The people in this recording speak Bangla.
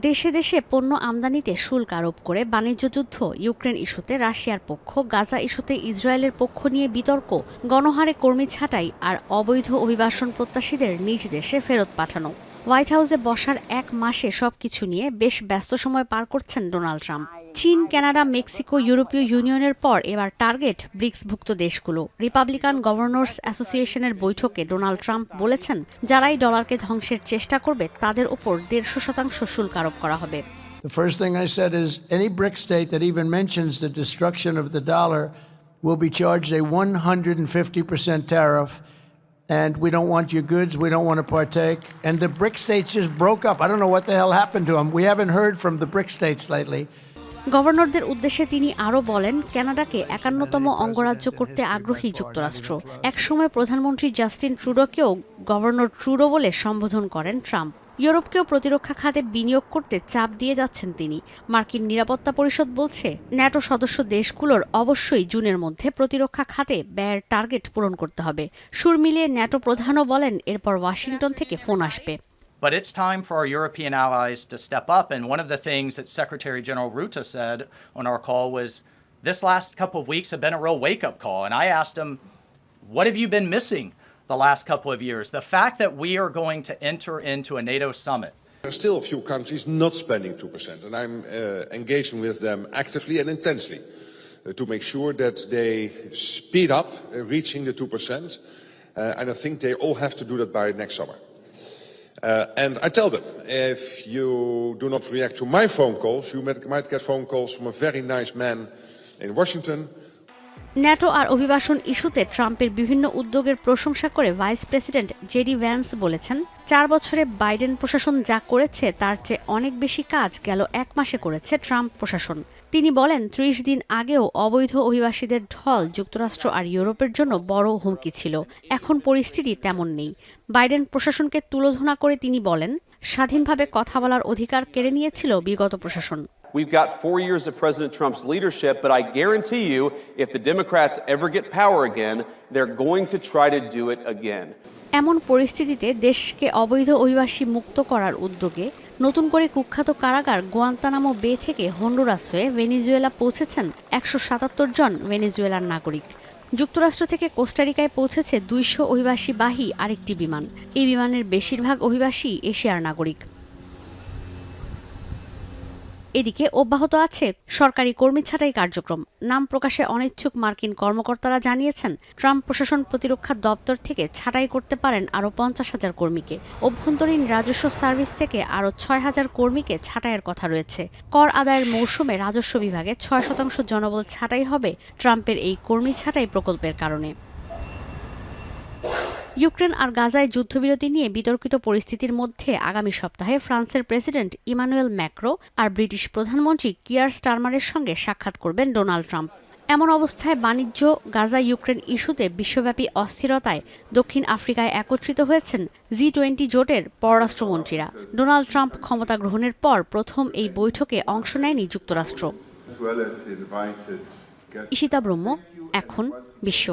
দেশে দেশে পণ্য আমদানিতে শুল্ক আরোপ করে বাণিজ্য যুদ্ধ, ইউক্রেন ইস্যুতে রাশিয়ার পক্ষ, গাজা ইস্যুতে ইসরায়েলের পক্ষ নিয়ে বিতর্ক, গণহারে কর্মী ছাঁটাই আর অবৈধ অভিবাসন প্রত্যাশীদের নিজ দেশে ফেরত পাঠানো। হোয়াইট হাউসে বসার এক মাসে সবকিছু নিয়ে বেশ ব্যস্ত সময় পার করছেন ডোনাল্ড ট্রাম্প। চীন, কানাডা, মেক্সিকো, ইউরোপীয় ইউনিয়নের পর এবার টার্গেট ব্রিক্সভুক্ত দেশগুলো। রিপাবলিকান গভর্নর্স অ্যাসোসিয়েশনের বৈঠকে ডোনাল্ড ট্রাম্প বলেছেন, যারাই ডলারকে ধ্বংসের চেষ্টা করবে তাদের উপর 150% শুল্ক আরোপ করা হবে। The first thing I said is any BRIC state that even mentions the destruction of the dollar will be charged a 150% tariff. And we don't want your goods, we don't want to partake. And the BRIC states just broke up. I don't know what the hell happened to them. We haven't heard from the BRIC states lately. গভর্নরদের উদ্দেশ্যে তিনি আরও বলেন, কানাডাকে 51তম অঙ্গরাজ্য করতে আগ্রহী যুক্তরাষ্ট্র। একসময় প্রধানমন্ত্রী জাস্টিন ট্রুডোকেও গভর্নর ট্রুডো বলে সম্বোধন করেন ট্রাম্প। ইউরোপকেও প্রতিরক্ষা খাতে বিনিয়োগ করতে চাপ দিয়ে যাচ্ছেন তিনি। মার্কিন নিরাপত্তা পরিষদ বলছে, ন্যাটো সদস্য দেশগুলোর অবশ্যই জুনের মধ্যে প্রতিরক্ষা খাতে ব্যয়ের টার্গেট পূরণ করতে হবে। সুর মিলিয়ে ন্যাটো প্রধানও বলেন, এরপর ওয়াশিংটন থেকে ফোন আসবে। But it's time for our European allies to step up. And one of the things that Secretary General Rutte said on our call was, this last couple of weeks have been a real wake-up call. And I asked him, what have you been missing the last couple of years? The fact that we are going to enter into a NATO summit. There are still a few countries not spending 2%, and I'm engaging with them actively and intensely to make sure that they speed up reaching the 2%. And I think they all have to do that by next summer. And I tell them, if you do not react to my phone calls, you might get phone calls from a very nice man in Washington. NATO আর অভিবাসন ইস্যুতে ট্রাম্পের বিভিন্ন উদ্যোগের প্রশংসা করে ভাইস প্রেসিডেন্ট জেডি ভ্যান্স বলেছেন, 4 বছরে বাইডেন প্রশাসন যা করেছে তার চেয়ে অনেক বেশি কাজ গেল 1 মাসে করেছে ট্রাম্প প্রশাসন। তিনি বলেন, 30 দিন আগেও অবৈধ অভিবাসীদের ঢল যুক্তরাষ্ট্র আর ইউরোপের জন্য বড় হুমকি ছিল। এখন পরিস্থিতি তেমন নেই। বাইডেন প্রশাসনকে তুলোধনা করে তিনি বলেন, স্বাধীনভাবে কথা বলার অধিকার কেড়ে নিয়েছিল বিগত প্রশাসন। We've got 4 years of President Trump's leadership, but I guarantee you, if the Democrats ever get power again, they're going to try to do it again. এমন পরিস্থিতিতে দেশকে অবৈধ অভিবাসী মুক্ত করার উদ্যোগে নতুন করে কুখ্যাত কারাগার গুয়ান্তানামো বে থেকে হন্ডুরাস হয়ে ভেনেজুয়েলা পৌঁছেছেন 177 জন ভেনেজুয়েলার নাগরিক। যুক্তরাষ্ট্র থেকে কোস্টারিকায় পৌঁছেছে 200 অভিবাসীবাহী আরেকটি বিমান। এই বিমানের বেশিরভাগ অভিবাসী এশিয়ার নাগরিক। এদিকে অব্যাহত আছে সরকারি কর্মী ছাঁটাই কার্যক্রম। নাম প্রকাশে অনিচ্ছুক মার্কিন কর্মকর্তারা জানিয়েছেন, ট্রাম্প প্রশাসন প্রতিরক্ষা দপ্তর থেকে ছাঁটাই করতে পারেন আরও 50,000 কর্মীকে। অভ্যন্তরীণ রাজস্ব সার্ভিস থেকে আরও 6,000 কর্মীকে ছাঁটাইয়ের কথা রয়েছে। কর আদায়ের মৌসুমে রাজস্ব বিভাগে 6% জনবল ছাঁটাই হবে ট্রাম্পের এই কর্মী ছাঁটাই প্রকল্পের কারণে। ইউক্রেন আর গাজায় যুদ্ধবিরতি নিয়ে বিতর্কিত পরিস্থিতির মধ্যে আগামী সপ্তাহে ফ্রান্সের প্রেসিডেন্ট ইমানুয়েল ম্যাক্রো আর ব্রিটিশ প্রধানমন্ত্রী কিয়ার স্টারমারের সঙ্গে সাক্ষাৎ করবেন ডোনাল্ড ট্রাম্প। এমন অবস্থায় বাণিজ্য, গাজা ইউক্রেন ইস্যুতে বিশ্বব্যাপী অস্থিরতায় দক্ষিণ আফ্রিকায় একত্রিত হয়েছেন G20 জোটের পররাষ্ট্রমন্ত্রীরা। ডোনাল্ড ট্রাম্প ক্ষমতা গ্রহণের পর প্রথম এই বৈঠকে অংশ নেয়নি যুক্তরাষ্ট্র। ঈশিতা ব্রহ্ম, এখন বিশ্ব।